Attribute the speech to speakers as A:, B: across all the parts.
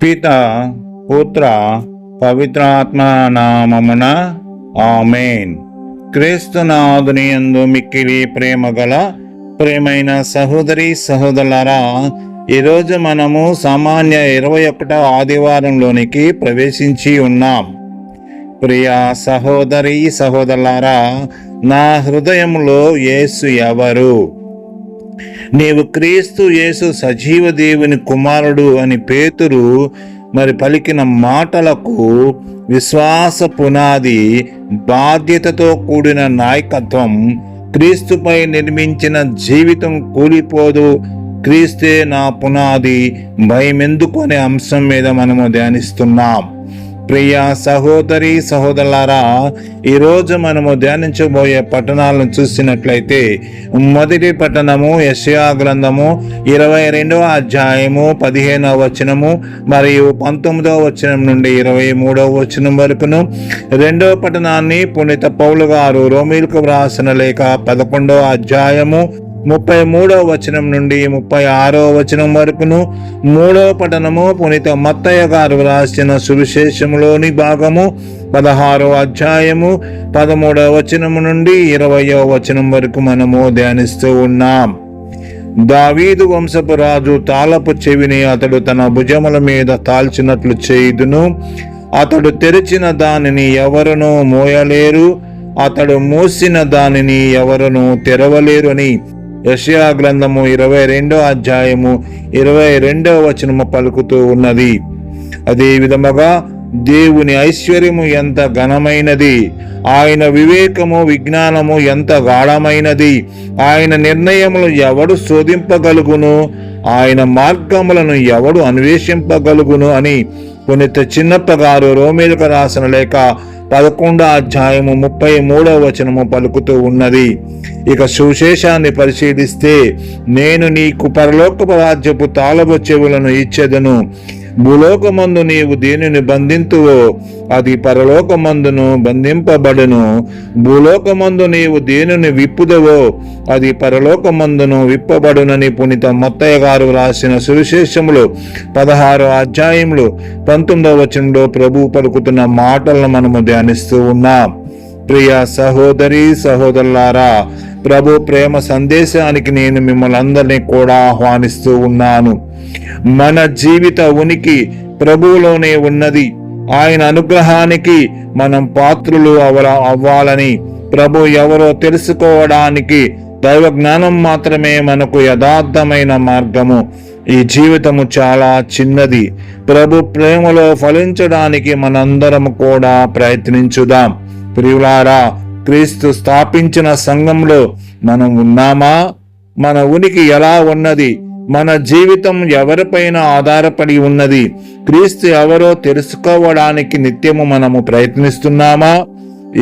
A: పిత పుత్ర పవిత్రాత్మ నామమున ఆమేన్. క్రీస్తునాథుని యందు మిక్కిలి ప్రేమ గల ప్రేమైన సహోదరి సహోదరులారా, ఈరోజు మనము సామాన్య 21వ ఆదివారంలోనికి ప్రవేశించి ఉన్నాం. ప్రియ సహోదరి సహోదరులారా, నా హృదయంలో యేసు ఎవరు? నీవు క్రీస్తు యేసు సజీవ దేవుని కుమారుడు అని పేతురు పలికిన మాటలకు విశ్వాస పునాది, బాధ్యతతో కూడిన నాయకత్వం, క్రీస్తుపై నిర్మించిన జీవితం కూలిపోదు, క్రీస్తే నా పునాది, భయమెందుకు అనే అంశం మీద మనము ధ్యానిస్తున్నాం. ప్రియ సహోదరి సహోదరులారా, ఈరోజు మనము ధ్యానించబోయే పట్టణాలను చూసినట్లయితే, మొదటి పట్టణము యెషయా గ్రంథము 22వ అధ్యాయము 15వ వచనము మరియు 19వ వచనం నుండి 23వ వచనం వరకును. రెండవ పట్టణాన్ని పునీత పౌలు గారు రోమీలకు వ్రాసిన లేఖ 11వ అధ్యాయము 33వ వచనం నుండి 36వ వచనం వరకును. మూడవ పట్టణము పునీత మత్తయ్య గారు వ్రాసిన సువిశేషములోని భాగము 16వ అధ్యాయము 13వ వచనము నుండి 20వ వచనం వరకు మనము ధ్యానిస్తూ ఉన్నాం. దావీదు వంశపు రాజు తాళపు చెవిని అతడు తన భుజముల మీద తాల్చినట్లు చేయుదును, అతడు తెరిచిన దానిని ఎవరునూ మోయలేరు, అతడు మూసిన దానిని ఎవరునూ తెరవలేరు అని యెషయా గ్రంథము 22వ అధ్యాయము 22వ వచనము పలుకుతూ ఉన్నది. అదే విధముగా దేవుని ఐశ్వర్యము ఎంత ఘనమైనది, ఆయన వివేకము విజ్ఞానము ఎంత గాఢమైనది, ఆయన నిర్ణయములు ఎవడు శోధింపగలుగును, ఆయన మార్గములను ఎవడు అన్వేషింపగలుగును అని పునీత చిన్నప్ప గారు రోమీలకు రాసిన లేఖ 11వ అధ్యాయము 33వ వచనము పలుకుతూ ఉన్నది. ఇక సువిశేషాన్ని పరిశీలిస్తే, నేను నీకు పరలోకపు రాజ్యపు తాళపు చెవులను ఇచ్చెదను, భూలోకమందు నీవు దేనిని బంధింతువో అది పరలోకమందును బంధింపబడును, భూలోకమందు నీవు దేనిని విప్పుదవో అది పరలోకమందును విప్పబడునని పునీత మత్తయ్య గారు రాసిన సువిశేషములు 16వ అధ్యాయంలో 19వ వచనంలో ప్రభు పలుకుతున్న మాటలను మనము ధ్యానిస్తూ ఉన్నాం. ప్రియ సహోదరి సహోదరులారా, ప్రభు ప్రేమ సందేశానికి నేను మిమ్మల్ని అందరినీ కూడా ఆహ్వానిస్తూ ఉన్నాను. మన జీవిత ఉనికి ప్రభువులోనే ఉన్నది. ఆయన అనుగ్రహానికి మనం పాత్రులు అవ్వాలని, ప్రభు ఎవరో తెలుసుకోవడానికి దైవ జ్ఞానం మాత్రమే మనకు యథార్థమైన మార్గము. ఈ జీవితము చాలా చిన్నది. ప్రభు ప్రేమలో ఫలించడానికి మనందరం కూడా ప్రయత్నించుదాం. ప్రియులారా, క్రీస్తు స్థాపించిన సంఘంలో మనం ఉన్నామా? మన ఉనికి ఎలా ఉన్నది? మన జీవితం ఎవరిపైన ఆధారపడి ఉన్నది? క్రీస్తు ఎవరో తెలుసుకోవడానికి నిత్యము మనము ప్రయత్నిస్తున్నామా?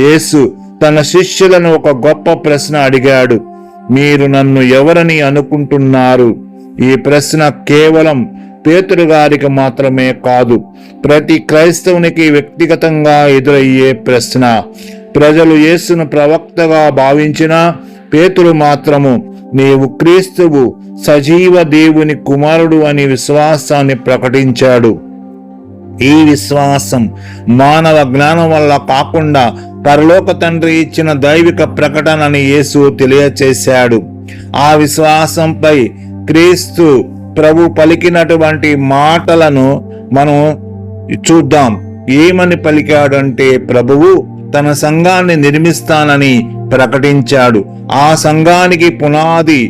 A: యేసు తన శిష్యులను ఒక గొప్ప ప్రశ్న అడిగాడు. మీరు నన్ను ఎవరని అనుకుంటున్నారు? ఈ ప్రశ్న కేవలం పేతురు గారికి మాత్రమే కాదు, ప్రతి క్రైస్తవునికి వ్యక్తిగతంగా ఎదురయ్యే ప్రశ్న. ప్రజలు యేసును ప్రవక్తగా భావించినా పేతురు మాత్రము నీవు క్రీస్తువు సజీవ దేవుని కుమారుడు అని విశ్వాసాన్ని ప్రకటించాడు. ఈ విశ్వాసం మానవ జ్ఞానం వల్ల కాకుండా పరలోక తండ్రి ఇచ్చిన దైవిక ప్రకటనని యేసు తెలియచేశాడు. ఆ విశ్వాసంపై క్రీస్తు ప్రభు పలికినటువంటి మాటలను మనం చూద్దాం. ఏమని పలికాడంటే, ప్రభువు తన సంఘాన్ని నిర్మిస్తానని ప్రకటించాడు. ఆ సంఘానికి పునాది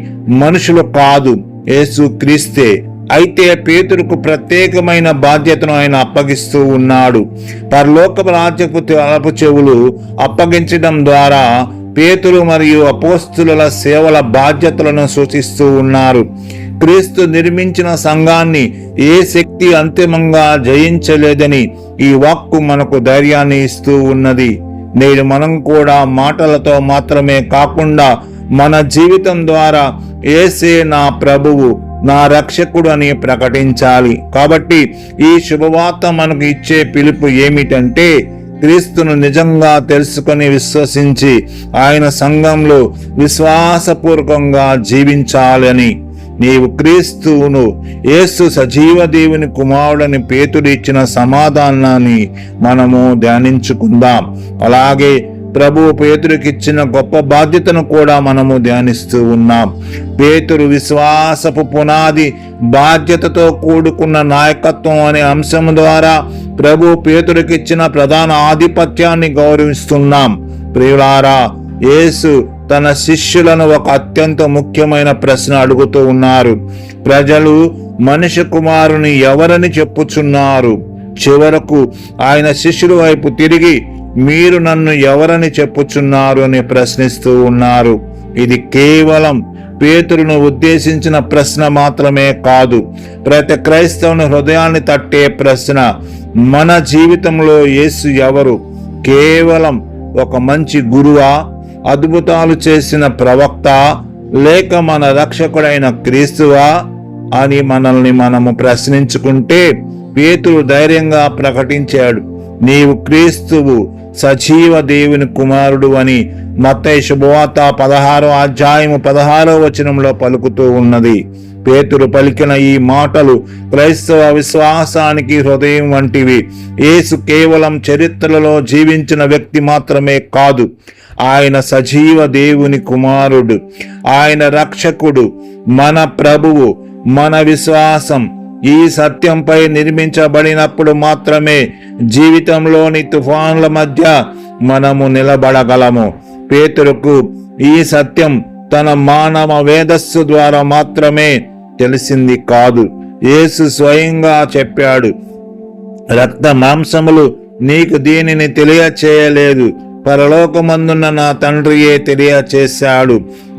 A: మనుషులు కాదు, యేసు క్రీస్తే. అయితే పేతురుకు ప్రత్యేకమైన బాధ్యతను ఆయన అప్పగిస్తూ ఉన్నాడు. పరలోక రాజ్యపు తలుపు చెవులు అప్పగించడం ద్వారా పేతురు మరియు అపోస్తుల సేవల బాధ్యతలను సూచిస్తూ ఉన్నారు. క్రీస్తు నిర్మించిన సంఘాన్ని ఏ శక్తి అంతిమంగా జయించలేదని ఈ వాక్కు మనకు ధైర్యాన్ని ఇస్తూ ఉన్నది. నేడు మనం కూడా మాటలతో మాత్రమే కాకుండా మన జీవితం ద్వారా యేసే నా ప్రభువు, నా రక్షకుడు అని ప్రకటించాలి. కాబట్టి ఈ శుభవార్త మనకు ఇచ్చే పిలుపు ఏమిటంటే, క్రీస్తును నిజంగా తెలుసుకొని విశ్వసించి ఆయన సంఘంలో విశ్వాసపూర్వకంగా జీవించాలని. నీవు క్రీస్తువును, యేసు సజీవ దేవుని కుమారుడని పేతురు ఇచ్చిన సమాధానాన్ని మనము ధ్యానించుకుందాం. అలాగే ప్రభువు పేతురుకిచ్చిన గొప్ప బాధ్యతను కూడా మనము ధ్యానిస్తూ ఉన్నాం. పేతురు విశ్వాసపు పునాది బాధ్యతతో కూడుకున్న నాయకత్వం అనే అంశం ద్వారా ప్రభు పేతురుకిచ్చిన ప్రధాన ఆధిపత్యాన్ని గౌరవిస్తున్నాం. ప్రియులారా, యేసు తన శిష్యులను ఒక అత్యంత ముఖ్యమైన ప్రశ్న అడుగుతూ ఉన్నారు. ప్రజలు మనిషి కుమారుని ఎవరని చెప్పుచున్నారు? చివరకు ఆయన శిష్యుల వైపు తిరిగి, మీరు నన్ను ఎవరని చెప్పుచున్నారు అని ప్రశ్నిస్తూ ఉన్నారు. ఇది కేవలం పేతురును ఉద్దేశించిన ప్రశ్న మాత్రమే కాదు, ప్రతి క్రైస్తవుని హృదయాన్ని తట్టే ప్రశ్న. మన జీవితంలో యేసు ఎవరు? కేవలం ఒక మంచి గురువా, అద్భుతాలు చేసిన ప్రవక్త, లేక మన రక్షకుడైన క్రీస్తువా అని మనల్ని మనము ప్రశ్నించుకుంటే పేతురు ధైర్యంగా ప్రకటించాడు, నీవు క్రీస్తువు, సజీవ దేవుని కుమారుడు అని మత్తయి శుభవార్త 16వ అధ్యాయము 16వ వచనంలో పలుకుతూ ఉన్నది. పేతురు పలికిన ఈ మాటలు క్రైస్తవ విశ్వాసానికి హృదయం వంటివి. యేసు కేవలం చరిత్రలో జీవించిన వ్యక్తి మాత్రమే కాదు, ఆయన సజీవ దేవుని కుమారుడు, ఆయన రక్షకుడు, మన ప్రభువు. మన విశ్వాసం ఈ సత్యంపై నిర్మించబడినప్పుడు మాత్రమే జీవితంలోని తుఫాన్ల మధ్య మనము నిలబడగలము. పేతురుకు ఈ సత్యం తన మానవ వేదస్సు ద్వారా మాత్రమే తెలిసింది కాదు. యేసు స్వయంగా చెప్పాడు, రక్త మాంసములు నీకు దీనిని తెలియచేయలేదు, పరలోకమందున్న నా తండ్రియే తెలియచేశాడు.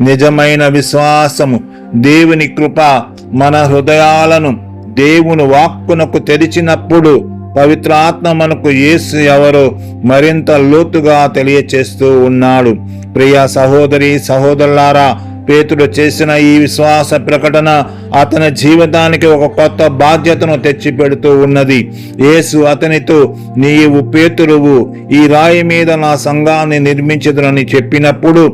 A: నిజమైన విశ్వాసము, దేవుని కృప మన హృదయాలను దేవుని వాక్కునకు తెరిచినప్పుడు పవిత్రాత్మ మనకు యేసు ఎవరో మరింత లోతుగా తెలియచేస్తూ ఉన్నాడు. ప్రియ సహోదరి సహోదరులారా, పేతుడు చేసిన ఈ విశ్వాస ప్రకటన అతని జీవితానికి ఒక కొత్త బాధ్యతను తెచ్చిపెడుతూ ఉన్నది. యేసు అతనితో, నీవు పేతురువు, ఈ రాయి మీద నా సంఘాన్ని నిర్మించదునని చెప్పినప్పుడు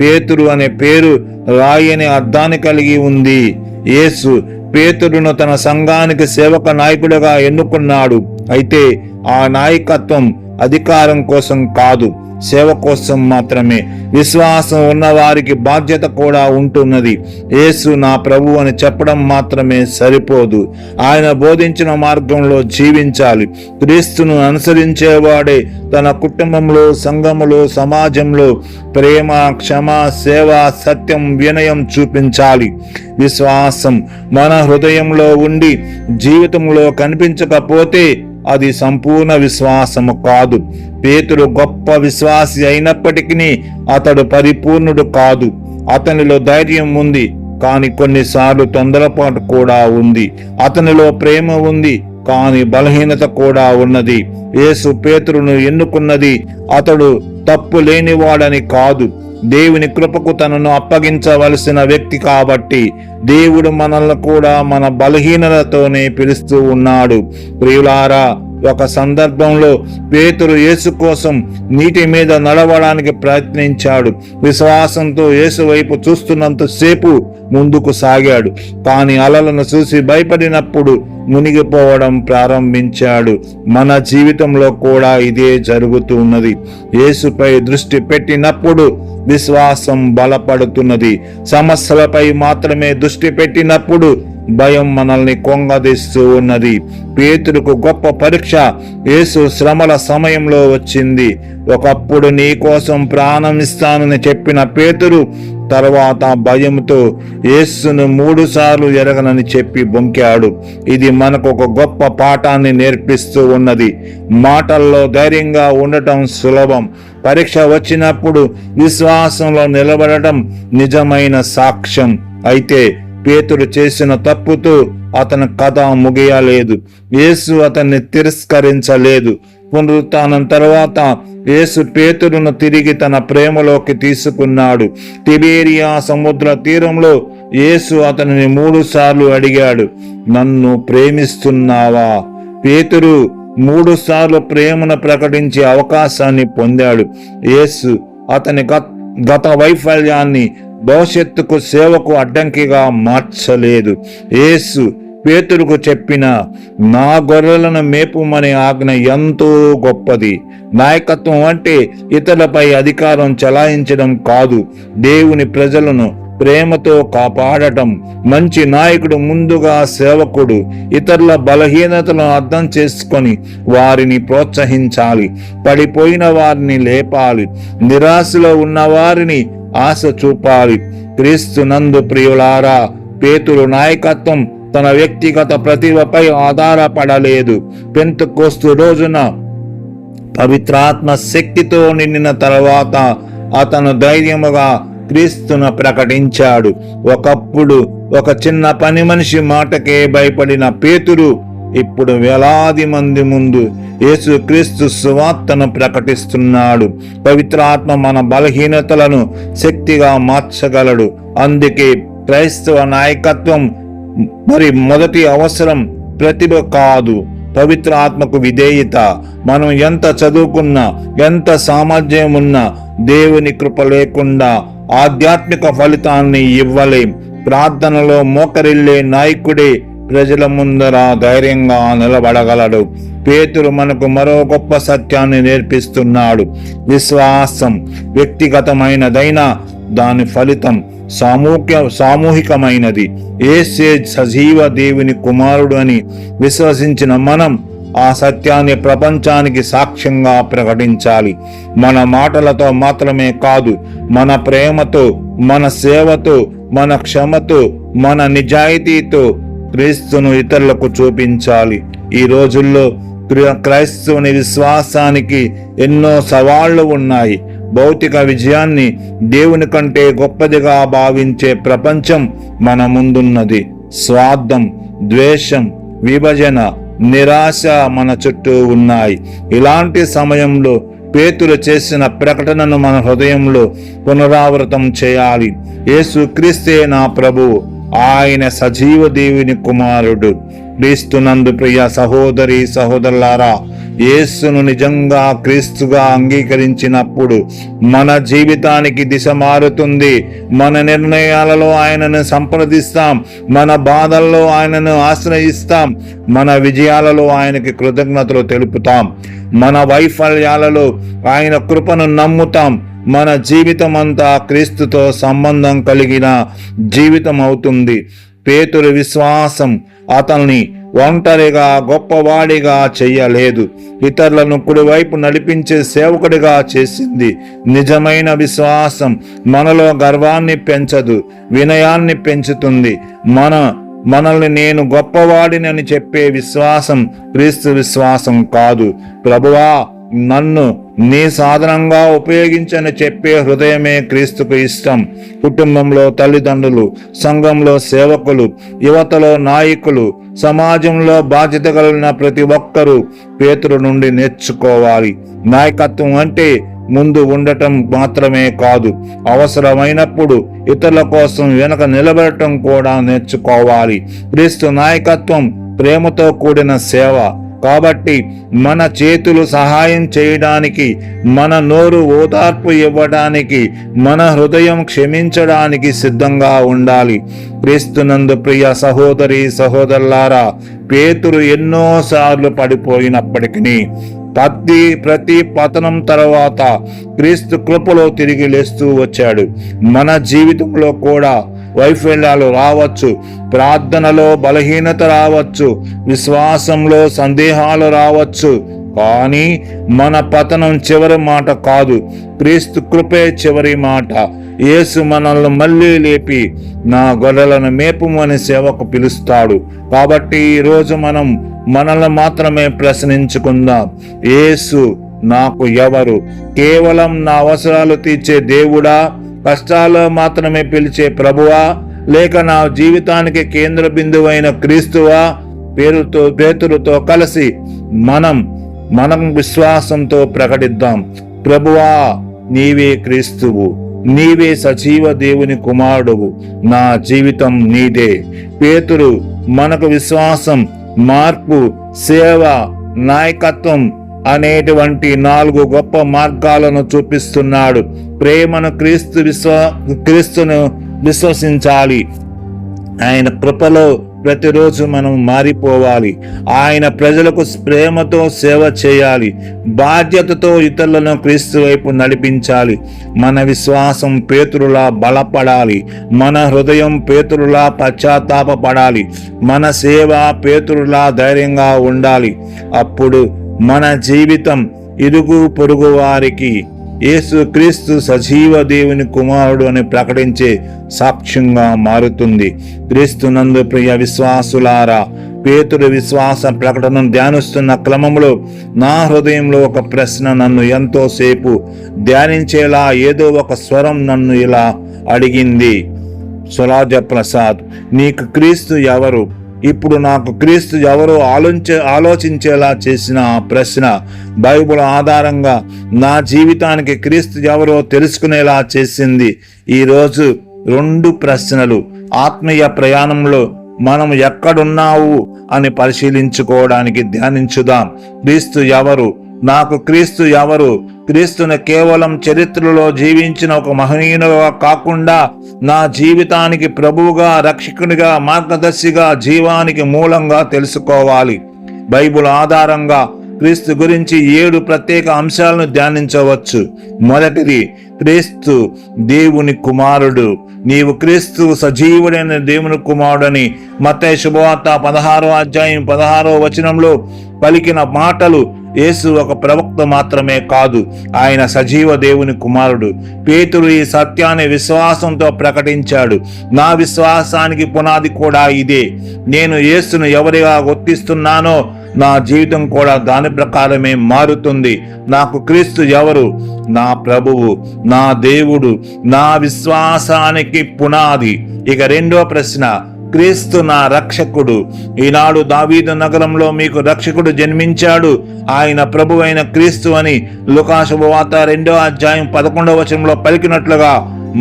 A: పేతురు అనే పేరు రాయి అనే అర్థాన్ని కలిగి ఉంది. యేసు పేతురును తన సంఘానికి సేవక నాయకుడిగా ఎన్నుకున్నాడు. అయితే ఆ నాయకత్వం అధికారం కోసం కాదు, సేవ కోసం మాత్రమే. విశ్వాసం ఉన్న వారికి బాధ్యత కూడా ఉంటున్నది. యేసు నా ప్రభు అని చెప్పడం మాత్రమే సరిపోదు, ఆయన బోధించిన మార్గంలో జీవించాలి. క్రీస్తును అనుసరించేవాడే తన కుటుంబంలో, సంఘములో, సమాజంలో ప్రేమ, క్షమ, సేవ, సత్యం, వినయం చూపించాలి. విశ్వాసం మన హృదయంలో ఉండి జీవితంలో కనిపించకపోతే అది సంపూర్ణ విశ్వాసము కాదు. పేతురు గొప్ప విశ్వాసి అయినప్పటికీ అతడు పరిపూర్ణుడు కాదు. అతనిలో ధైర్యం ఉంది, కానీ కొన్నిసార్లు తొందరపాటు కూడా ఉంది. అతనిలో ప్రేమ ఉంది, కానీ బలహీనత కూడా ఉన్నది. యేసు పేతురును ఎన్నుకున్నది అతడు తప్పు లేనివాడని కాదు, దేవుని కృపకు తనను అప్పగించవలసిన వ్యక్తి కాబట్టి. దేవుడు మనల్ని కూడా మన బలహీనతతోనే పిలుస్తూ ఉన్నాడు. ప్రియులారా, ఒక సందర్భంలో పేతురు యేసు కోసం నీటి మీద నడవడానికి ప్రయత్నించాడు. విశ్వాసంతో యేసు వైపు చూస్తున్నంతసేపు ముందుకు సాగాడు, కానీ అలలను చూసి భయపడినప్పుడు మునిగిపోవడం ప్రారంభించాడు. మన జీవితంలో కూడా ఇదే జరుగుతూ ఉన్నది. యేసుపై దృష్టి పెట్టినప్పుడు విశ్వాసం బలపడుతున్నది. సమస్యలపై మాత్రమే దృష్టి పెట్టినప్పుడు భయం మనల్ని కొంగదీస్తూ ఉన్నది. పేతురుకు గొప్ప పరీక్ష యేసు శ్రమల సమయంలో వచ్చింది. ఒకప్పుడు నీ కోసం ప్రాణం ఇస్తానని చెప్పిన పేతురు తర్వాత భయంతో యేసును 3 సార్లు ఎరగనని చెప్పి బొంకాడు. ఇది మనకు ఒక గొప్ప పాఠాన్ని నేర్పిస్తూ ఉన్నది. మాటల్లో ధైర్యంగా ఉండటం సులభం, పరీక్ష వచ్చినప్పుడు విశ్వాసంలో నిలబడటం నిజమైన సాక్ష్యం. అయితే పేతురు చేసిన తప్పుతో అతని కథ ముగియలేదు. యేసు అతన్ని తిరస్కరించలేదు. పునరుత్థానం తర్వాత యేసు పేతురును తిరిగి తన ప్రేమలోకి తీసుకున్నాడు. తిబేరియా సముద్ర తీరంలో యేసు అతనిని 3 సార్లు అడిగాడు, నన్ను ప్రేమిస్తున్నావా? పేతురు 3 సార్లు ప్రేమను ప్రకటించే అవకాశాన్ని పొందాడు. యేసు అతని గత వైఫల్యాన్ని భవిష్యత్తుకు సేవకు అడ్డంకిగా మార్చలేదు. యేసు పేతురుకు చెప్పిన నా గొర్రెలను మేపుమనే ఆజ్ఞ ఎంతో గొప్పది. నాయకత్వం అంటే ఇతరులపై అధికారం చెలాయించడం కాదు, దేవుని ప్రజలను ప్రేమతో కాపాడటం. మంచి నాయకుడు ముందుగా సేవకుడు ఇతరుల బలహీనతలను అర్థం చేసుకొని వారిని ప్రోత్సహించాలి, పడిపోయిన వారిని లేపాలి, నిరాశలో ఉన్న వారిని ఆశ చూపాలి. క్రీస్తునందు ప్రియులారా, పేతురు నాయకత్వం తన వ్యక్తిగత ప్రతిభపై ఆధారపడలేదు. పెంతెకోస్తు రోజున పవిత్రాత్మ శక్తితో నిండిన తర్వాత అతను ధైర్యముగా క్రీస్తును ప్రకటించాడు. ఒకప్పుడు ఒక చిన్న పని మనిషి మాటకే భయపడిన పేతురు ఇప్పుడు వేలాది మంది ముందు యేసుక్రీస్తు సువార్తను ప్రకటిస్తున్నాడు. పవిత్రాత్మ మన బలహీనతలను శక్తిగా మార్చగలడు. అందుకే క్రైస్తవ నాయకత్వం మొదటి అవసరం ప్రతిభ కాదు, పవిత్ర ఆత్మకు విధేయత. మనం ఎంత చదువుకున్నా, ఎంత సామర్థ్యం ఉన్నా దేవుని కృప లేకుండా ఆధ్యాత్మిక ఫలితాన్ని ఇవ్వలేం. ప్రార్థనలో మోకరిల్లే నాయకుడే ప్రజల ముందర ధైర్యంగా నిలబడగలడు. పేతురు మనకు మరో గొప్ప సత్యాన్ని నేర్పిస్తున్నాడు. విశ్వాసం వ్యక్తిగతమైనదైనా దాని ఫలితం సామూహికమైనది. యేసే సజీవ దేవుని కుమారుడు అని విశ్వసించిన మనం ఆ సత్యాన్ని ప్రపంచానికి సాక్ష్యంగా ప్రకటించాలి. మన మాటలతో మాత్రమే కాదు, మన ప్రేమతో, మన సేవతో, మన క్షమతో, మన నిజాయితీతో క్రీస్తును ఇతరులకు చూపించాలి. ఈ రోజుల్లో క్రైస్తవుని విశ్వాసానికి ఎన్నో సవాళ్లు ఉన్నాయి. భౌతిక విజయాన్ని దేవుని కంటే గొప్పదిగా భావించే ప్రపంచం మన ముందున్నది. స్వార్థం, ద్వేషం, విభజన, నిరాశ మన చుట్టూ ఉన్నాయి. ఇలాంటి సమయంలో పేతురు చేసిన ప్రకటనను మన హృదయంలో పునరావృతం చేయాలి. యేసుక్రీస్తే నా ప్రభువు, ఆయన సజీవ దేవుని కుమారుడు. క్రీస్తునందు ప్రియ సహోదరి సహోదరులారా, యేసును నిజంగా క్రీస్తుగా అంగీకరించినప్పుడు మన జీవితానికి దిశ మారుతుంది. మన నిర్ణయాలలో ఆయనను సంప్రదిస్తాం, మన బాధల్లో ఆయనను ఆశ్రయిస్తాం, మన విజయాలలో ఆయనకి కృతజ్ఞతలు తెలుపుతాం, మన వైఫల్యాలలో ఆయన కృపను నమ్ముతాం. మన జీవితం అంతా క్రీస్తుతో సంబంధం కలిగిన జీవితం అవుతుంది. పేతురు విశ్వాసం అతన్ని ఒంటరిగా గొప్పవాడిగా చెయ్యలేదు, ఇతరులను కుడివైపు నడిపించే సేవకుడిగా చేసింది. నిజమైన విశ్వాసం మనలో గర్వాన్ని పెంచదు, వినయాన్ని పెంచుతుంది. మనల్ని నేను గొప్పవాడిని అని చెప్పే విశ్వాసం క్రీస్తు విశ్వాసం కాదు. ప్రభువా, నన్ను నీ సాధనంగా ఉపయోగించని చెప్పే హృదయమే క్రీస్తుకు ఇష్టం. కుటుంబంలో తల్లిదండ్రులు, సంఘంలో సేవకులు, యువతలో నాయకులు, సమాజంలో బాధ్యత కలిగిన ప్రతి ఒక్కరూ పేతురు నుండి నేర్చుకోవాలి. నాయకత్వం అంటే ముందు ఉండటం మాత్రమే కాదు, అవసరమైనప్పుడు ఇతరుల కోసం వెనక నిలబడటం కూడా నేర్చుకోవాలి. క్రీస్తు నాయకత్వం ప్రేమతో కూడిన సేవ. కాబట్టి మన చేతులు సహాయం చేయడానికి, మన నోరు ఓదార్పు ఇవ్వడానికి, మన హృదయం క్షమించడానికి సిద్ధంగా ఉండాలి. క్రీస్తునందు ప్రియ సహోదరి సహోదరులారా, పేతురు ఎన్నోసార్లు పడిపోయినప్పటికీ ప్రతి పతనం తర్వాత క్రీస్తు కృపలో తిరిగి లేస్తూ వచ్చాడు. మన జీవితంలో కూడా వైఫల్యాలు రావచ్చు, ప్రార్థనలో బలహీనత రావచ్చు, విశ్వాసంలో సందేహాలు రావచ్చు. కానీ మన పతనం చివరి మాట కాదు, క్రీస్తు కృపే చివరి మాట. యేసు మనల్ని మళ్ళీ లేపి నా గొర్రెలను మేపుమని సేవకు పిలుస్తాడు. కాబట్టి ఈరోజు మనం మనల్ని మాత్రమే ప్రశ్నించుకుందాం. యేసు నాకు ఎవరు? కేవలం నా అవసరాలు తీర్చే దేవుడా? కష్టాల్లో మాత్రమే పిలిచే ప్రభువా? లేక నా జీవితానికి కేంద్ర బిందువైన క్రీస్తువా? పేతురుతో కలిసి మనం విశ్వాసంతో ప్రకటిద్దాం. ప్రభువా, నీవే క్రీస్తువు, నీవే సజీవ దేవుని కుమారుడువు, నా జీవితం నీదే. పేతురు మనకు విశ్వాసం, మార్పు, సేవ, నాయకత్వం అనేటువంటి 4 గొప్ప మార్గాలను చూపిస్తున్నాడు. ప్రేమను క్రీస్తును విశ్వసించాలి. ఆయన కృపలో ప్రతిరోజు మనం మారిపోవాలి. ఆయన ప్రజలకు ప్రేమతో సేవ చేయాలి. బాధ్యతతో ఇతరులను క్రీస్తు వైపు నడిపించాలి. మన విశ్వాసం పేతురులా బలపడాలి. మన హృదయం పేతురులా పశ్చాత్తాపపడాలి. మన సేవ పేతురులా ధైర్యంగా ఉండాలి. అప్పుడు మన జీవితం ఇరుగు పొరుగు వారికి యేసు క్రీస్తు సజీవ దేవుని కుమారుడు అని ప్రకటించే సాక్ష్యంగా మారుతుంది. క్రీస్తునందు ప్రియ విశ్వాసులారా, పేతురు విశ్వాస ప్రకటనను ధ్యానిస్తున్న క్రమంలో నా హృదయంలో ఒక ప్రశ్న నన్ను ఎంతోసేపు ధ్యానించేలా ఏదో ఒక స్వరం నన్ను ఇలా అడిగింది. సురాజ ప్రసాద్, నీకు క్రీస్తు ఎవరు? ఇప్పుడు నాకు క్రీస్తు ఎవరో ఆలోచించేలా చేసిన ఆ ప్రశ్న బైబిల్ ఆధారంగా నా జీవితానికి క్రీస్తు ఎవరో తెలుసుకునేలా చేసింది. ఈరోజు 2 ప్రశ్నలు ఆత్మీయ ప్రయాణంలో మనం ఎక్కడున్నావు అని పరిశీలించుకోవడానికి ధ్యానించుదాం. క్రీస్తు ఎవరు? నాకు క్రీస్తు ఎవరు? క్రీస్తుని కేవలం చరిత్రలో జీవించిన ఒక మహనీయునిగా కాకుండా నా జీవితానికి ప్రభువుగా, రక్షకునిగా, మార్గదర్శిగా, జీవానికి మూలంగా తెలుసుకోవాలి. బైబిల్ ఆధారంగా క్రీస్తు గురించి 7 ప్రత్యేక అంశాలను ధ్యానించవచ్చు. మొదటిది, క్రీస్తు దేవుని కుమారుడు. నీవు క్రీస్తు సజీవుడైన దేవుని కుమారుడని మత్తయి శుభవార్త 16వ అధ్యాయం 16వ వచనంలో పలికిన మాటలు యేసు ఒక ప్రవక్త మాత్రమే కాదు, ఆయన సజీవ దేవుని కుమారుడు. పేతురు ఈ సత్యాన్ని విశ్వాసంతో ప్రకటించాడు. నా విశ్వాసానికి పునాది కూడా ఇదే. నేను యేసును ఎవరిగా గుర్తిస్తున్నానో నా జీవితం కూడా దాని ప్రకారమే మారుతుంది. నాకు క్రీస్తు ఎవరు? నా ప్రభువు, నా దేవుడు, నా విశ్వాసానికి పునాది. ఇక 2వ ప్రశ్న, క్రీస్తు నా రక్షకుడు. ఈనాడు దావీదు నగరంలో మీకు రక్షకుడు జన్మించాడు, ఆయన ప్రభువైన క్రీస్తు అని లూకా శుభవార్త 2వ అధ్యాయం 11వ వచనంలో పలికినట్లుగా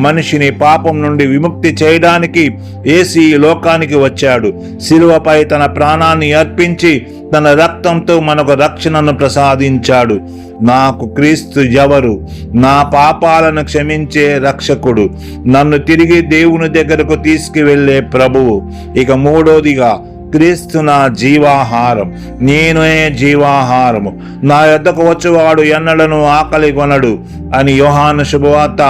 A: మనిషిని పాపం నుండి విముక్తి చేయడానికి యేసు ఈ లోకానికి వచ్చాడు. శిలువపై తన ప్రాణాన్ని అర్పించి తన రక్తంతో మనకు రక్షణను ప్రసాదించాడు. నాకు క్రీస్తు ఎవరు? నా పాపాలను క్షమించే రక్షకుడు, నన్ను తిరిగి దేవుని దగ్గరకు తీసుకువెళ్ళే ప్రభువు. ఇక 3వదిగా, క్రీస్తు నా జీవాహారం. నేనే జీవాహారము. నా యొద్దకు వచ్చేవాడు ఎన్నడను ఆకలి కొనడు అని యోహాను శుభవార్త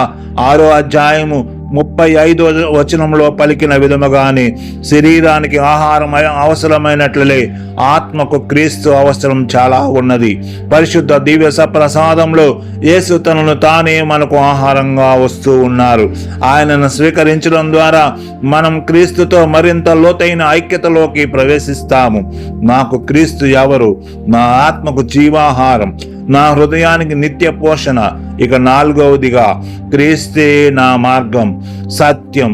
A: 6వ అధ్యాయము 35వ వచనంలో పలికిన విధముగానే శరీరానికి ఆహారం అవసరమైనట్లే ఆత్మకు క్రీస్తు అవసరం చాలా ఉన్నది. పరిశుద్ధ దివ్య సప్రసాదంలో యేసు తనను తానే మనకు ఆహారంగా వస్తూ ఉన్నారు. ఆయనను స్వీకరించడం ద్వారా మనం క్రీస్తుతో మరింత లోతైన ఐక్యతలోకి ప్రవేశిస్తాము. నాకు క్రీస్తు ఎవరు? నా ఆత్మకు జీవాహారం, నా హృదయానికి నిత్య పోషణ. ఇక 4వదిగా, క్రీస్తే నా మార్గం, సత్యం,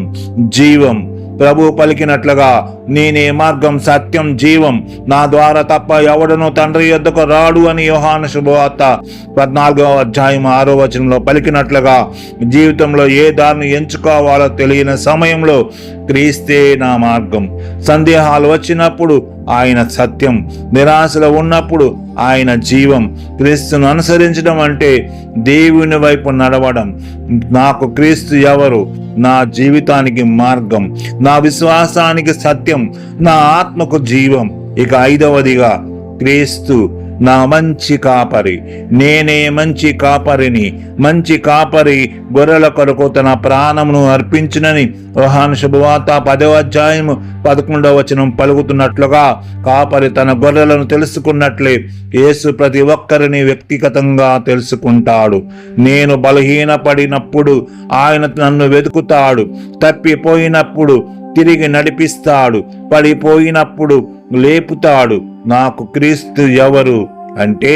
A: జీవం. ప్రభు పలికినట్లుగా, నేనే మార్గం, సత్యం, జీవం, నా ద్వారా తప్ప ఎవడనూ తండ్రి యొద్దకు రాడు అని యోహాను శుభవార్త 14వ అధ్యాయం 6వ వచనంలో పలికినట్లుగా జీవితంలో ఏ దారిని ఎంచుకోవాలో తెలియని సమయంలో క్రీస్తే నా మార్గం. సందేహాలు వచ్చినప్పుడు ఆయన సత్యం, నిరాశలో ఉన్నప్పుడు ఆయన జీవం. క్రీస్తును అనుసరించడం అంటే దేవుని వైపు నడవడం. నాకు క్రీస్తు ఎవరు? నా జీవితానికి మార్గం, నా విశ్వాసానికి సత్యం, నా ఆత్మకు జీవం. ఇక 5వదిగా, క్రీస్తు నా మంచి కాపరి. నేనే మంచి కాపరిని. మంచి కాపరి గొర్రెల కొరకు తన ప్రాణమును అర్పించునని యోహాను శుభవార్త 10వ అధ్యాయం 11వ వచనం పలుకుతున్నట్లుగా, కాపరి తన గొర్రెలను తెలుసుకున్నట్లే యేసు ప్రతి ఒక్కరిని వ్యక్తిగతంగా తెలుసుకుంటాడు. నేను బలహీనపడినప్పుడు ఆయన నన్ను వెతుకుతాడు. తప్పిపోయినప్పుడు తిరిగి నడిపిస్తాడు. పడిపోయినప్పుడు లేపుతాడు. నాకు క్రీస్తు ఎవరు అంటే,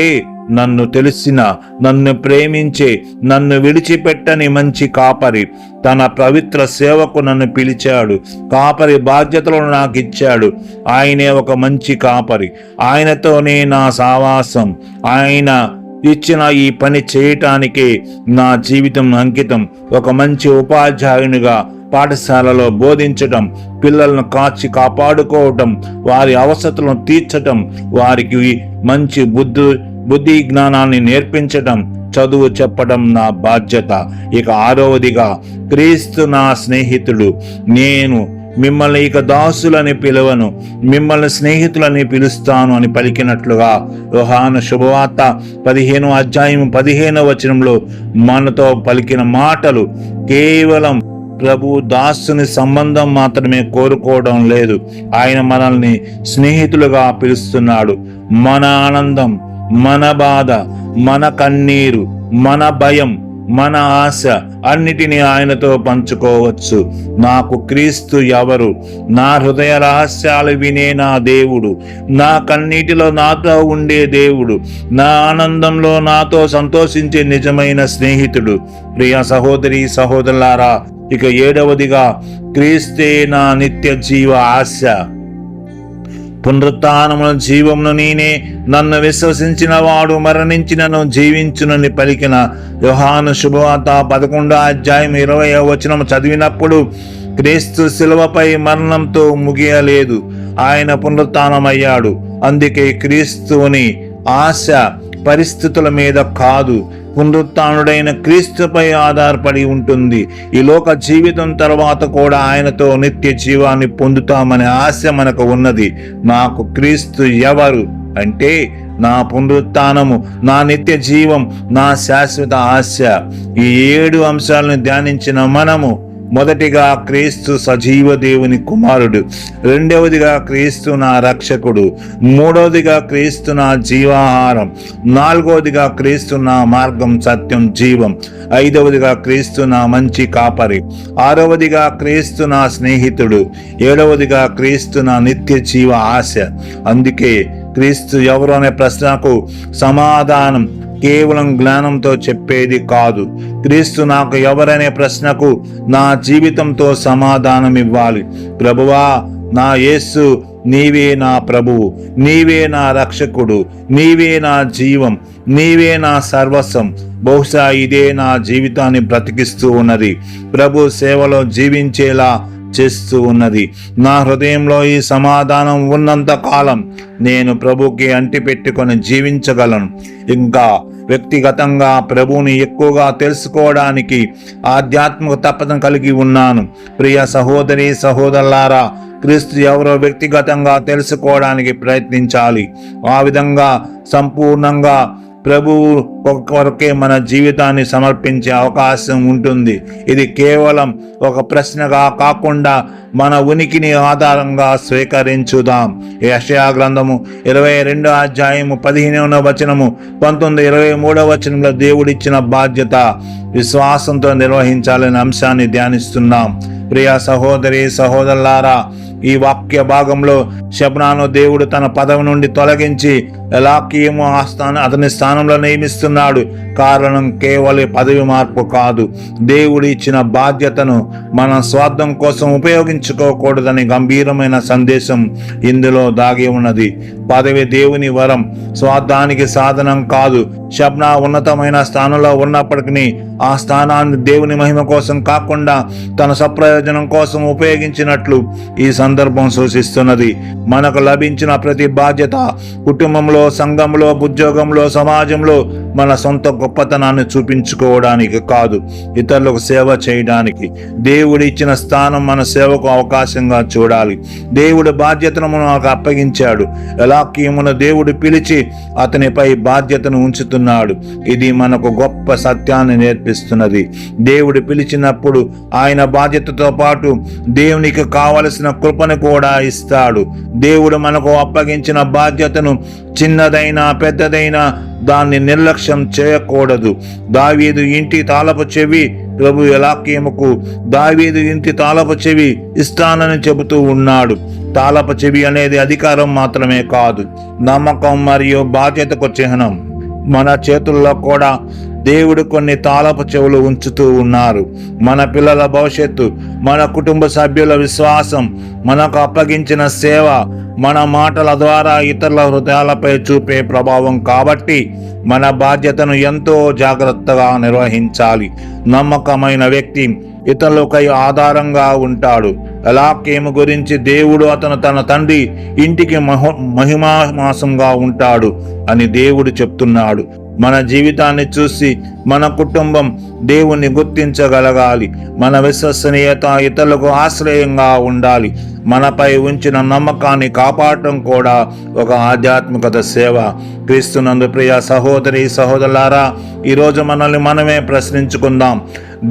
A: నన్ను తెలిసిన, నన్ను ప్రేమించే, నన్ను విడిచిపెట్టని మంచి కాపరి. తన పవిత్ర సేవకు నన్ను పిలిచాడు. కాపరి బాధ్యతలను నాకు ఇచ్చాడు. ఆయనే ఒక మంచి కాపరి. ఆయనతోనే నా సావాసం. ఆయన ఇచ్చిన ఈ పని చేయటానికే నా జీవితం అంకితం. ఒక మంచి ఉపాధ్యాయునిగా పాఠశాలలో బోధించటం, పిల్లలను కాపాడుకోవటం, వారి అవసరతలను తీర్చటం, వారికి మంచి బుద్ధి జ్ఞానాన్ని నేర్పించడం, చదువు చెప్పడం నా బాధ్యత. ఇక 6వదిగా, క్రీస్తు నా స్నేహితుడు. నేను మిమ్మల్ని ఇక దాసులని పిలవను, మిమ్మల్ని స్నేహితులని పిలుస్తాను అని పలికినట్లుగా యోహాను శుభవార్త 15 మనతో పలికిన మాటలు కేవలం ప్రభు దాసుని సంబంధం మాత్రమే కోరుకోవడం లేదు. ఆయన మనల్ని స్నేహితులుగా పిలుస్తున్నాడు. మన ఆనందం, మన బాధ, మన కన్నీరు, మన భయం, మన ఆశ అన్నిటినీ ఆయనతో పంచుకోవచ్చు. నాకు క్రీస్తు ఎవరు? నా హృదయ రహస్యాలు వినే నా దేవుడు, నా కన్నీటిలో నాతో ఉండే దేవుడు, నా ఆనందంలో నాతో సంతోషించే నిజమైన స్నేహితుడు. ప్రియ సహోదరి సహోదరులారా, ఇక 7వదిగా, క్రీస్తే నా నిత్య జీవ ఆశ. పునరుత్థానమున జీవమును నేనే, నన్ను విశ్వసించిన వాడు మరణించినను జీవించునని పలికిన యోహాను శుభవార్త 11 చదివినప్పుడు క్రీస్తు శిలువపై మరణంతో ముగియలేదు, ఆయన పునరుత్థానమయ్యాడు. అందుకే క్రీస్తుని ఆశ పరిస్థితుల మీద కాదు, పునరుత్థానుడైన క్రీస్తుపై ఆధారపడి ఉంటుంది. ఈ లోక జీవితం తర్వాత కూడా ఆయనతో నిత్య జీవాన్ని పొందుతామనే ఆశ మనకు ఉన్నది. నాకు క్రీస్తు ఎవరు అంటే నా పునరుత్థానము, నా నిత్య జీవం, నా శాశ్వత ఆశ. ఈ 7 అంశాలను ధ్యానించిన మనము, మొదటిగా క్రీస్తు సజీవ దేవుని కుమారుడు, 2వదిగా క్రీస్తు నా రక్షకుడు, 3వదిగా క్రీస్తు నా జీవాహారం, 4వదిగా క్రీస్తు నా మార్గం, సత్యం, జీవం, 5వదిగా క్రీస్తు నా మంచి కాపరి, 6వదిగా క్రీస్తు నా స్నేహితుడు, 7వదిగా క్రీస్తు నా నిత్య జీవ ఆశ. అందుకే క్రీస్తు ఎవరు అనే ప్రశ్నకు సమాధానం కేవలం జ్ఞానంతో చెప్పేది కాదు. క్రీస్తు నాకు ఎవరనే ప్రశ్నకు నా జీవితంతో సమాధానం ఇవ్వాలి. ప్రభువా, నా యేసు, నీవే నా ప్రభువు, నీవే నా రక్షకుడు, నీవే నా జీవం, నీవే నా సర్వస్వం. బహుశా ఇదే నా జీవితాన్ని బ్రతికిస్తూ ఉన్నది, ప్రభు సేవలో జీవించేలా చేస్తూ ఉన్నది. నా హృదయంలో ఈ సమాధానం ఉన్నంత కాలం నేను ప్రభుకి అంటిపెట్టుకొని జీవించగలను. ఇంకా వ్యక్తిగతంగా ప్రభువుని ఎక్కువగా తెలుసుకోవడానికి ఆధ్యాత్మిక తపన కలిగి ఉన్నాను. ప్రియ సహోదరి సహోదరులారా, క్రీస్తు ఎవరో వ్యక్తిగతంగా తెలుసుకోవడానికి ప్రయత్నించాలి. ఆ విధంగా సంపూర్ణంగా ప్రభువు కొరకే మన జీవితాన్ని సమర్పించే అవకాశం ఉంటుంది. ఇది కేవలం ఒక ప్రశ్నగా కాకుండా మన ఉనికిని ఆధారంగా స్వీకరించుదాం. యెషయా గ్రంథము 22:15, 19, 23 దేవుడిచ్చిన బాధ్యత విశ్వాసంతో నిర్వహించాలనే అంశాన్ని ధ్యానిస్తున్నాం. ప్రియ సహోదరి సహోదరులారా, ఈ వాక్య భాగంలో షెబ్నాను దేవుడు తన పదవి నుండి తొలగించి ఎలాకీము అతని స్థానంలో నియమిస్తున్నాడు. కారణం కేవలం పదవి మార్పు కాదు, దేవుడు ఇచ్చిన బాధ్యతను మన స్వార్థం కోసం ఉపయోగించుకోకూడదని గంభీరమైన సందేశం ఇందులో దాగి ఉన్నది. పదవి దేవుని వరం, స్వార్థానికి సాధనం కాదు. షెబ్నా ఉన్నతమైన స్థానంలో ఉన్నప్పటికీ ఆ స్థానాన్ని దేవుని మహిమ కోసం కాకుండా తన సప్రయోజనం కోసం ఉపయోగించినట్లు ఈ సందర్భం సూచిస్తున్నది. మనకు లభించిన ప్రతి బాధ్యత కుటుంబంలో, సంఘంలో, ఉద్యోగంలో, సమాజంలో మన సొంత గొప్పతనాన్ని చూపించుకోవడానికి కాదు, ఇతరులకు సేవ చేయడానికి. దేవుడు ఇచ్చిన స్థానం మన సేవకు అవకాశంగా చూడాలి. దేవుడు బాధ్యతను మనకు అప్పగించాడు. ఎలాకీమును దేవుడు పిలిచి అతనిపై బాధ్యతను ఉంచుతున్నాడు. ఇది మనకు గొప్ప సత్యాన్ని నేర్పిస్తున్నది. దేవుడు పిలిచినప్పుడు ఆయన బాధ్యతతో పాటు దేవునికి కావలసిన కృపను కూడా ఇస్తాడు. దేవుడు మనకు అప్పగించిన బాధ్యతను చిన్నదైనా పెద్దదైనా దాన్ని నిర్లక్ష్యం చేయకూడదు. దావీదు ఇంటి తాళపు చెవి ప్రభు ఎలాకీముకు దావీదు ఇంటి తాళపు చెవి ఇస్తానని చెబుతూ ఉన్నాడు. తాళపు చెవి అనేది అధికారం మాత్రమే కాదు, నమ్మకం మరియు బాధ్యతకు చిహ్నం. మన చేతుల్లో కూడా దేవుడు కొన్ని తాళపు చెవులు ఉంచుతూ ఉన్నారు. మన పిల్లల భవిష్యత్తు, మన కుటుంబ సభ్యుల విశ్వాసం, మనకు అప్పగించిన సేవ మన మాటల ద్వారా ఇతరుల హృదయాలపై చూపే ప్రభావం. కాబట్టి మన బాధ్యతను ఎంతో జాగ్రత్తగా నిర్వహించాలి. నమ్మకమైన వ్యక్తి ఇతరులకై ఆధారంగా ఉంటాడు. ఎలాకేము గురించి దేవుడు అతను తన తండ్రి ఇంటికి మహిమామాసంగా ఉంటాడు అని దేవుడు చెప్తున్నాడు. మన జీవితాన్ని చూసి మన కుటుంబం దేవుణ్ణి గుర్తించగలగాలి. మన విశ్వసనీయత ఇతరులకు ఆశ్రయంగా ఉండాలి. మనపై ఉంచిన నమ్మకాన్ని కాపాడటం కూడా ఒక ఆధ్యాత్మికత సేవ. క్రీస్తునందు ప్రియ సహోదరి సహోదరులారా, ఈరోజు మనల్ని మనమే ప్రశ్నించుకుందాం.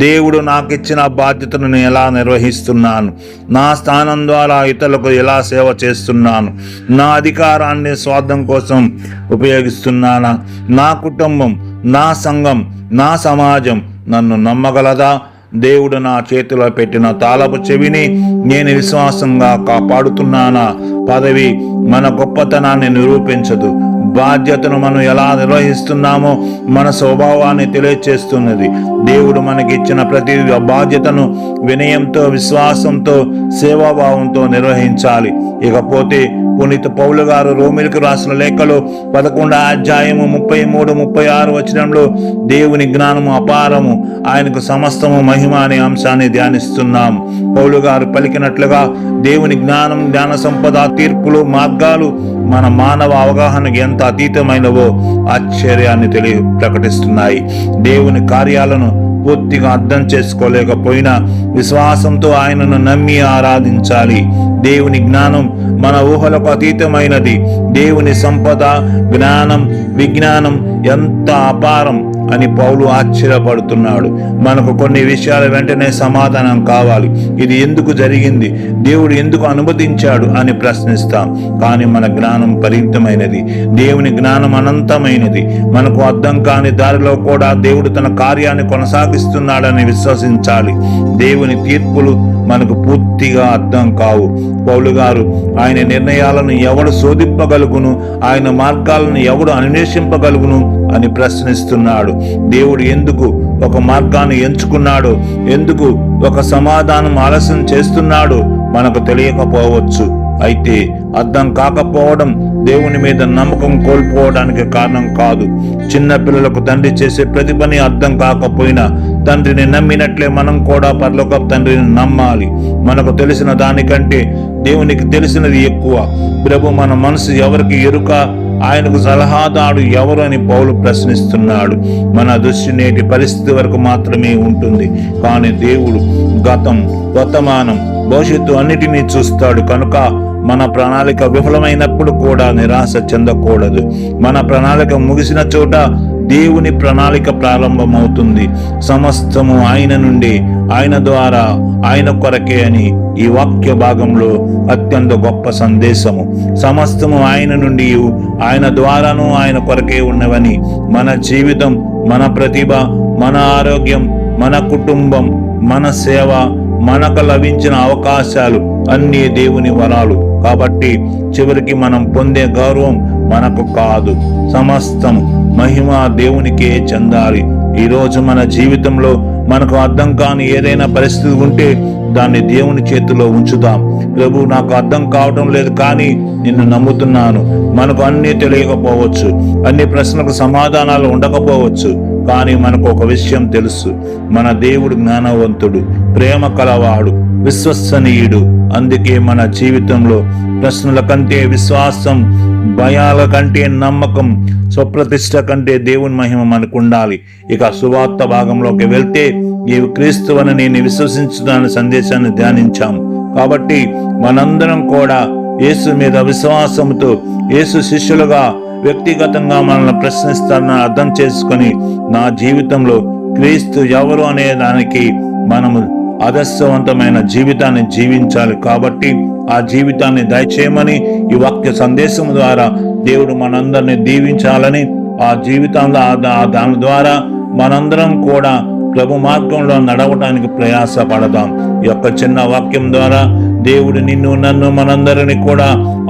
A: దేవుడు నాకు ఇచ్చిన బాధ్యతను నేను ఎలా నిర్వహిస్తున్నాను? నా స్థానం ద్వారా ఇతరులకు ఎలా సేవ చేస్తున్నాను? నా అధికారాన్ని స్వార్థం కోసం ఉపయోగిస్తున్నానా? నా కుటుంబం, నా సంఘం, నా సమాజం నన్ను నమ్మగలదా? దేవుడు నా చేతిలో పెట్టిన తాళపు చెవిని నేను విశ్వాసంగా కాపాడుతున్నానా? పదవి మన గొప్పతనాన్ని నిరూపించదు. బాధ్యతను మనం ఎలా నిర్వహిస్తున్నామో మన స్వభావాన్ని తెలియచేస్తున్నది. దేవుడు మనకిచ్చిన ప్రతి బాధ్యతను వినయంతో, విశ్వాసంతో, సేవాభావంతో నిర్వహించాలి. ఇకపోతే పునీత పౌలు గారు రోమిలకు రాసిన లేఖలో 11వ అధ్యాయము 33-36 వచనంలో దేవుని జ్ఞానము అపారము, ఆయనకు సమస్తము మహిమ అనే అంశాన్ని ధ్యానిస్తున్నాం. పౌలు గారు పలికినట్లుగా దేవుని జ్ఞానం, జ్ఞాన సంపద, తీర్పులు, మార్గాలు మన మానవ అవగాహనకు ఎంత అతీతమైనవో ఆశ్చర్యాన్ని ప్రకటిస్తున్నాయి. దేవుని కార్యాలను పూర్తిగా అర్థం చేసుకోలేకపోయినా విశ్వాసంతో ఆయనను నమ్మి ఆరాధించాలి. దేవుని జ్ఞానం మన ఊహలకు అతీతమైనది. దేవుని సంపద, జ్ఞానం, విజ్ఞానం ఎంత అపారం అని పౌలు ఆశ్చర్యపడుతున్నాడు. మనకు కొన్ని విషయాల వెంటనే సమాధానం కావాలి. ఇది ఎందుకు జరిగింది, దేవుడు ఎందుకు అనుమతించాడు అని ప్రశ్నిస్తాం. కానీ మన జ్ఞానం పరిమితమైనది, దేవుని జ్ఞానం అనంతమైనది. మనకు అర్థం కాని దారిలో కూడా దేవుడు తన కార్యాన్ని కొనసాగిస్తున్నాడని విశ్వసించాలి. దేవుని తీర్పులు మనకు పూర్తిగా అర్థం కావు. పౌలు గారు ఆయన నిర్ణయాలను ఎవడు శోధింపగలుగును, ఆయన మార్గాలను ఎవడు అన్వేషింపగలుగును అని ప్రశ్నిస్తున్నాడు. దేవుడు ఎందుకు ఒక మార్గాన్ని ఎంచుకున్నాడో, ఎందుకు ఒక సమాధానం ఆలస్యం చేస్తున్నాడో మనకు తెలియకపోవచ్చు. అయితే అర్థం కాకపోవడం దేవుని మీద నమ్మకం కోల్పోవడానికి కారణం కాదు. చిన్న పిల్లలకు తండ్రి చేసే ప్రతి పని అర్థం కాకపోయినా తండ్రిని నమ్మినట్లే మనం కూడా పరలోకపు తండ్రిని నమ్మాలి. మనకు తెలిసిన దానికంటే దేవునికి తెలిసినది ఎక్కువ. ప్రభు మన మనసు ఎవరికి ఎరుక, ఆయనకు సలహాదారు ఎవరు అని పౌలు ప్రశ్నిస్తున్నాడు. మన దృష్టి నేటి పరిస్థితి వరకు మాత్రమే ఉంటుంది. కానీ దేవుడు గతం, వర్తమానం, భవిష్యత్తు అన్నిటినీ చూస్తాడు. కనుక మన ప్రణాళిక విఫలమైనప్పుడు కూడా నిరాశ చెందకూడదు. మన ప్రణాళిక ముగిసిన చోట దేవుని ప్రణాళిక ప్రారంభమవుతుంది. సమస్తము ఆయన నుండి, ఆయన ద్వారా, ఆయన కొరకే అని ఈ వాక్య భాగంలో అత్యంత గొప్ప సందేశము. సమస్తము ఆయన నుండి, ఆయన ద్వారాను, ఆయన కొరకే ఉన్నవని. మన జీవితం, మన ప్రతిభ, మన ఆరోగ్యం, మన కుటుంబం, మన సేవ, మనకు లభించిన అవకాశాలు అన్నీ దేవుని వరాలు. కాబట్టి చివరికి మనం పొందే గౌరవం మనకు కాదు, సమస్తం మహిమ దేవునికే చెందాలి. ఈరోజు మన జీవితంలో మనకు అర్థం కాని ఏదైనా పరిస్థితి ఉంటే దాన్ని దేవుని చేతిలో ఉంచుదాం. ప్రభు, నాకు అర్థం కావటం లేదు, కానీ నిన్ను నమ్ముతున్నాను. మనకు అన్నీ తెలియకపోవచ్చు, అన్ని ప్రశ్నలకు సమాధానాలు ఉండకపోవచ్చు, కానీ మనకు ఒక విషయం తెలుసు. మన దేవుడు జ్ఞానవంతుడు, ప్రేమ కలవాడు, విశ్వసనీయుడు. అందుకే మన జీవితంలో ప్రశ్నల కంటే విశ్వాసం, భయాల కంటే నమ్మకం, స్వప్రతిష్ఠ కంటే దేవుని మహిమ మనకు ఉండాలి. ఇక సువార్త భాగంలోకి వెళ్తే, నీవు క్రీస్తువని నేను విశ్వసించుదాని సందేశాన్ని ధ్యానించాం. కాబట్టి మనందరం కూడా యేసు మీద విశ్వాసంతో, యేసు శిష్యులుగా వ్యక్తిగతంగా మనల్ని ప్రశ్నిస్తారని అర్థం చేసుకొని నా జీవితంలో క్రీస్తు ఎవరు అనే దానికి మనము ఆదర్శవంతమైన జీవితాన్ని జీవించాలి. కాబట్టి ఆ జీవితాన్ని దయచేయమని ఈ వాక్య సందేశం ద్వారా దేవుడు మనందరినీ దీవించాలని, ఆ జీవితంలో దాని ద్వారా మనందరం కూడా ప్రభు మార్గంలో నడవడానికి ప్రయాసపడదాం. ఈ యొక్క చిన్న వాక్యం ద్వారా దేవుడు నిన్ను, నన్ను, మనందరిని కూడా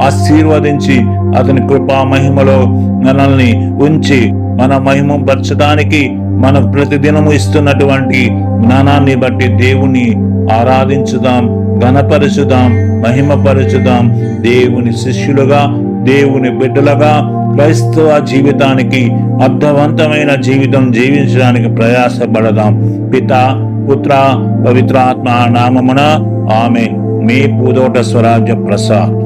A: ఆశీర్వదించి అతని కృపా మహిమలో మనల్ని ఉంచి మన మహిమ పరచడానికి మనకు ప్రతిదినము ఇస్తున్నటువంటి జ్ఞానాన్ని బట్టి దేవుని ఆరాధించుదాం, ఘనపరచుదాం, మహిమపరచుదాం. దేవుని శిష్యులుగా, దేవుని బిడ్డలుగా క్రైస్తవ జీవితానికి అర్థవంతమైన జీవితం జీవించడానికి ప్రయాసపడదాం. పిత, పుత్ర, పవిత్రాత్మ నామమున ఆమేన్. మీ పూదోట స్వరాజ్య ప్రసాద్.